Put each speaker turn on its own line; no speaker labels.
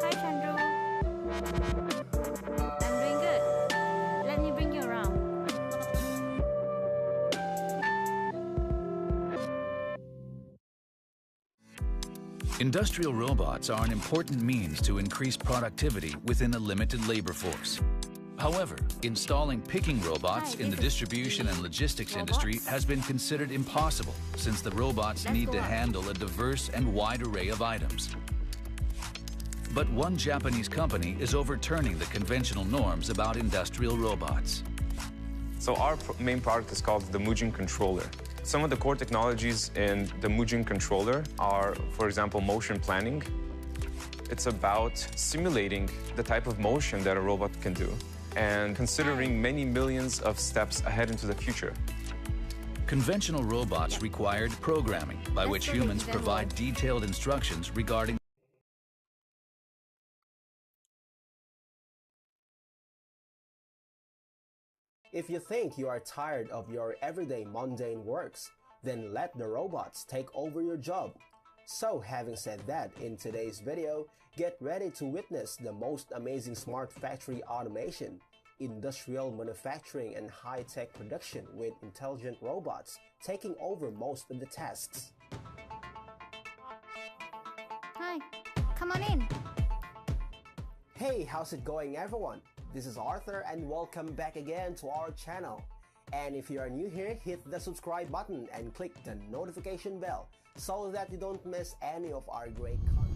Hi Chandru, I'm doing good. Let me bring you around.
Industrial robots are an important means to increase productivity within a limited labor force. However, installing picking robots in the distribution and logistics industry has been considered impossible since the robots need to handle a diverse and wide array of items. But one Japanese company is overturning the conventional norms about industrial robots.
So our main product is called the Mujin controller. Some of the core technologies in the Mujin controller are, for example, motion planning. It's about simulating the type of motion that a robot can do and considering many millions of steps ahead into the future.
Conventional robots required programming by which humans provide detailed instructions regarding
If you think you are tired of your everyday mundane works, then let the robots take over your job. So having said that, in today's video, get ready to witness the most amazing smart factory automation, industrial manufacturing and high-tech production with intelligent robots taking over most of the tasks.
Hi, come on in.
Hey, how's it going everyone? This is Arthur and welcome back again to our channel. And if you are new here, hit the subscribe button and click the notification bell so that you don't miss any of our great content.